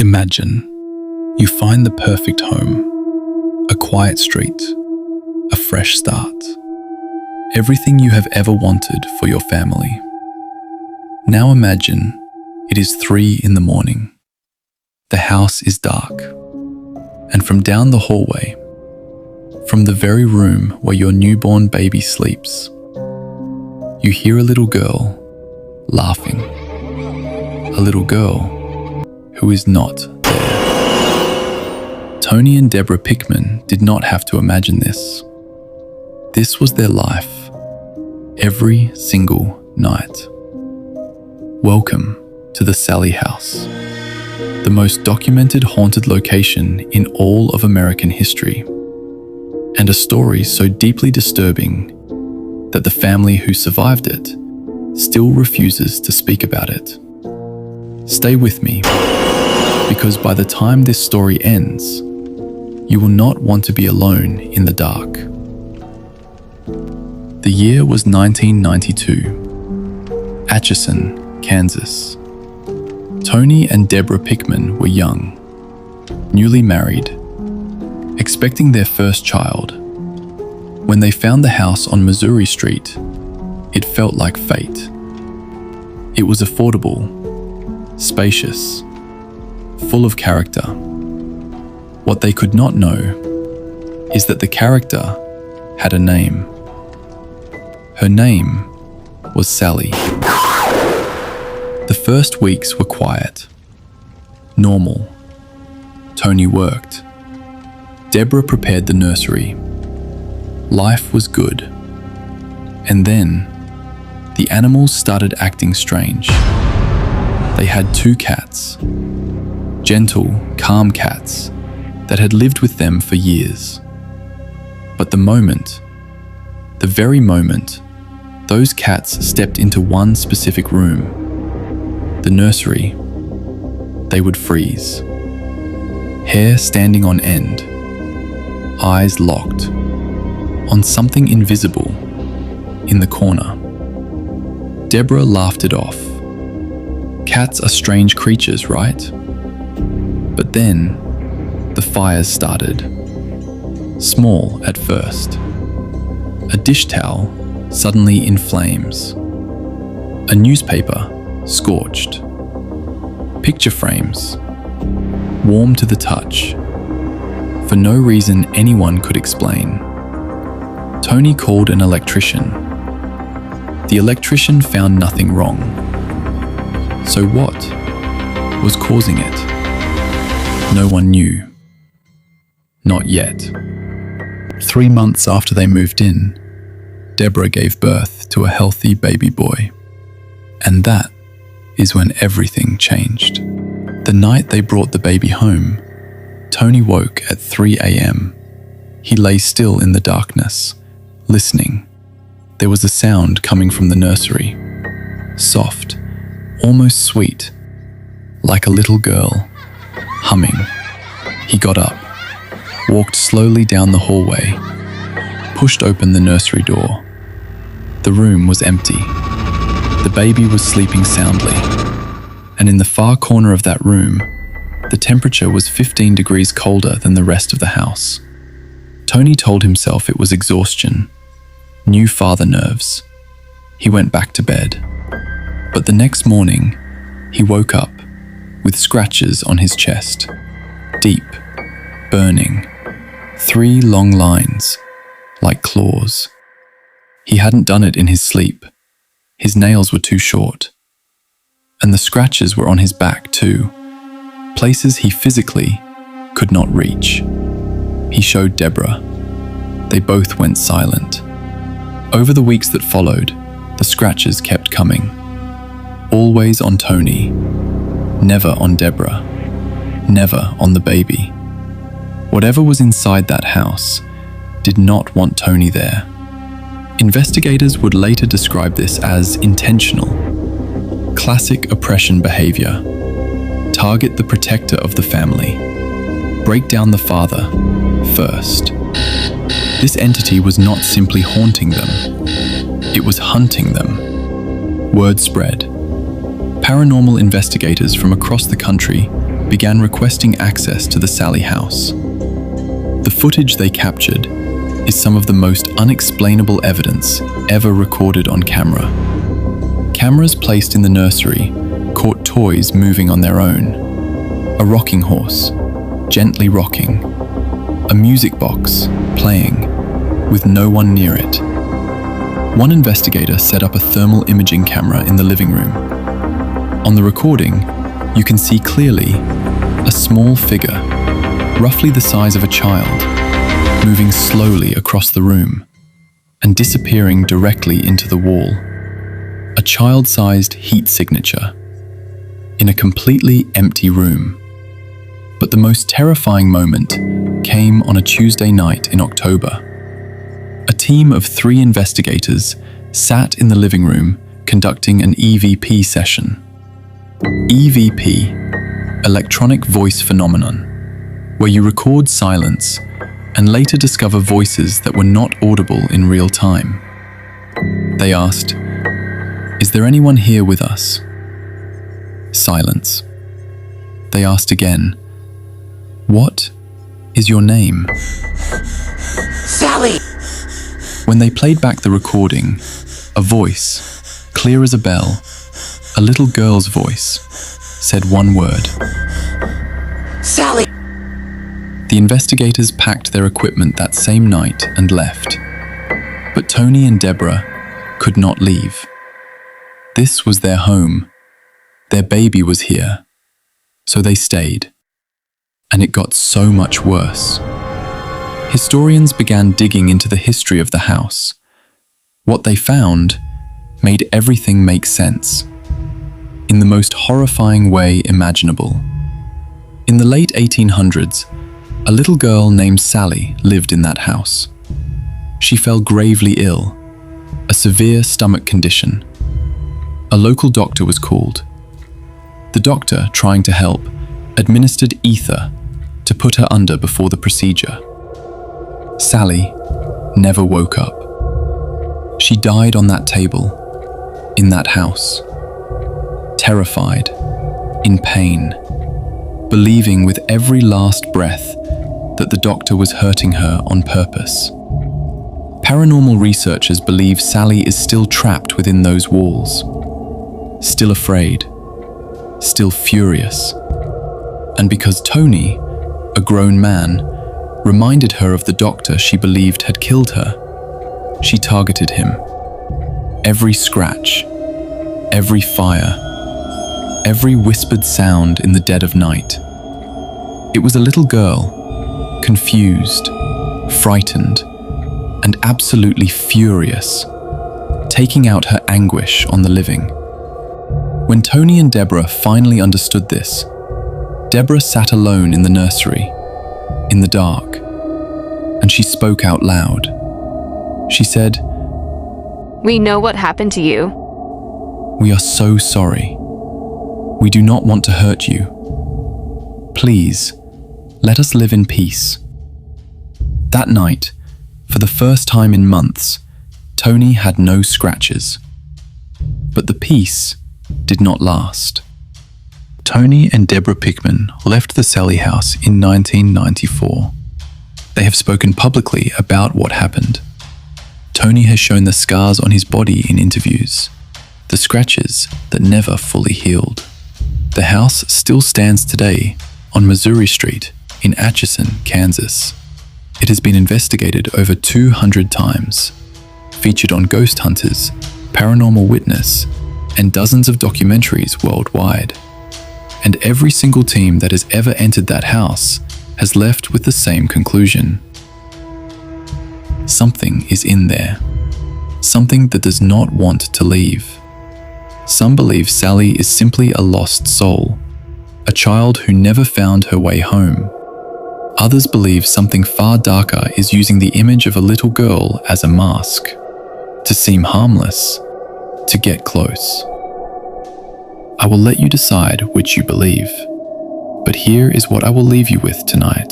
Imagine you find the perfect home, a quiet street, a fresh start, everything you have ever wanted for your family. Now imagine it is 3 a.m. The house is dark, and from down the hallway, from the very room where your newborn baby sleeps, you hear a little girl laughing. A little girl who is not there. Tony and Deborah Pickman did not have to imagine this. This was their life, every single night. Welcome to the Sallie House, the most documented haunted location in all of American history, and a story so deeply disturbing that the family who survived it still refuses to speak about it. Stay with me, because by the time this story ends, you will not want to be alone in the dark. The year was 1992, Atchison, Kansas. Tony and Deborah Pickman were young, newly married, expecting their first child. When they found the house on Missouri Street, it felt like fate. It was affordable, spacious, full of character. What they could not know is that the character had a name. Her name was Sallie. The first weeks were quiet, normal. Tony worked. Deborah prepared the nursery. Life was good. And then, the animals started acting strange. They had 2 cats, gentle, calm cats that had lived with them for years. But the very moment, those cats stepped into one specific room, the nursery, they would freeze. Hair standing on end, eyes locked, on something invisible in the corner. Deborah laughed it off. Cats are strange creatures, right? But then, the fires started. Small at first. A dish towel suddenly in flames. A newspaper scorched. Picture frames warm to the touch, for no reason anyone could explain. Tony called an electrician. The electrician found nothing wrong. So what was causing it? No one knew. Not yet. 3 months after they moved in, Deborah gave birth to a healthy baby boy. And that is when everything changed. The night they brought the baby home, Tony woke at 3 a.m. He lay still in the darkness, listening. There was a sound coming from the nursery. Soft, almost sweet, like a little girl, humming. He got up, walked slowly down the hallway, pushed open the nursery door. The room was empty. The baby was sleeping soundly, and in the far corner of that room, the temperature was 15 degrees colder than the rest of the house. Tony told himself it was exhaustion, new father nerves. He went back to bed. But the next morning, he woke up with scratches on his chest, deep, burning, 3 long lines, like claws. He hadn't done it in his sleep. His nails were too short. And the scratches were on his back too, places he physically could not reach. He showed Deborah. They both went silent. Over the weeks that followed, the scratches kept coming. Always on Tony, never on Deborah, never on the baby. Whatever was inside that house did not want Tony there. Investigators would later describe this as intentional, classic oppression behavior. Target the protector of the family. Break down the father first. This entity was not simply haunting them, it was hunting them. Word spread. Paranormal investigators from across the country began requesting access to the Sallie House. The footage they captured is some of the most unexplainable evidence ever recorded on camera. Cameras placed in the nursery caught toys moving on their own, a rocking horse gently rocking, a music box playing with no one near it. One investigator set up a thermal imaging camera in the living room. On the recording, you can see clearly a small figure, roughly the size of a child, moving slowly across the room and disappearing directly into the wall. A child-sized heat signature in a completely empty room. But the most terrifying moment came on a Tuesday night in October. A team of 3 investigators sat in the living room conducting an EVP session. EVP, electronic voice phenomenon, where you record silence and later discover voices that were not audible in real time. They asked, "Is there anyone here with us?" Silence. They asked again, "What is your name?" Sallie! When they played back the recording, a voice, clear as a bell, a little girl's voice, said one word. Sallie! The investigators packed their equipment that same night and left. But Tony and Deborah could not leave. This was their home. Their baby was here. So they stayed. And it got so much worse. Historians began digging into the history of the house. What they found made everything make sense, in the most horrifying way imaginable. In the late 1800s, a little girl named Sallie lived in that house. She fell gravely ill, a severe stomach condition. A local doctor was called. The doctor, trying to help, administered ether to put her under before the procedure. Sallie never woke up. She died on that table, in that house, terrified, in pain, believing with every last breath that the doctor was hurting her on purpose. Paranormal researchers believe Sallie is still trapped within those walls, still afraid, still furious. And because Tony, a grown man, reminded her of the doctor she believed had killed her, she targeted him. Every scratch, every fire, every whispered sound in the dead of night. It was a little girl, confused, frightened, and absolutely furious, taking out her anguish on the living. When Tony and Deborah finally understood this, Deborah sat alone in the nursery, in the dark, and she spoke out loud. She said, "We know what happened to you. "We are so sorry. We do not want to hurt you. Please, let us live in peace." That night, for the first time in months, Tony had no scratches. But the peace did not last. Tony and Deborah Pickman left the Sallie House in 1994. They have spoken publicly about what happened. Tony has shown the scars on his body in interviews, the scratches that never fully healed. The house still stands today on Missouri Street in Atchison, Kansas. It has been investigated over 200 times, featured on Ghost Hunters, Paranormal Witness, and dozens of documentaries worldwide. And every single team that has ever entered that house has left with the same conclusion. Something is in there. Something that does not want to leave. Some believe Sallie is simply a lost soul, a child who never found her way home. Others believe something far darker is using the image of a little girl as a mask, to seem harmless, to get close. I will let you decide which you believe, but here is what I will leave you with tonight.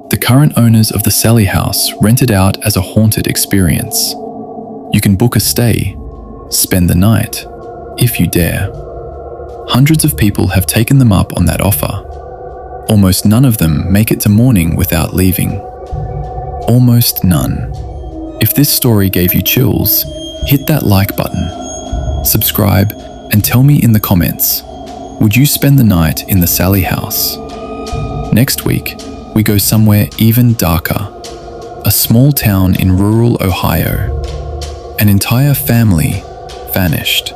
The current owners of the Sallie House rent it out as a haunted experience. You can book a stay, spend the night, if you dare. Hundreds of people have taken them up on that offer. Almost none of them make it to morning without leaving. Almost none. If this story gave you chills, hit that like button, subscribe, and tell me in the comments, would you spend the night in the Sallie House? Next week, we go somewhere even darker. A small town in rural Ohio. An entire family vanished.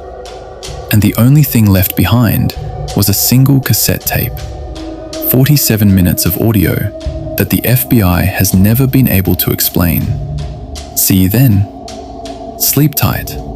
And the only thing left behind was a single cassette tape. 47 minutes of audio that the FBI has never been able to explain. See you then. Sleep tight.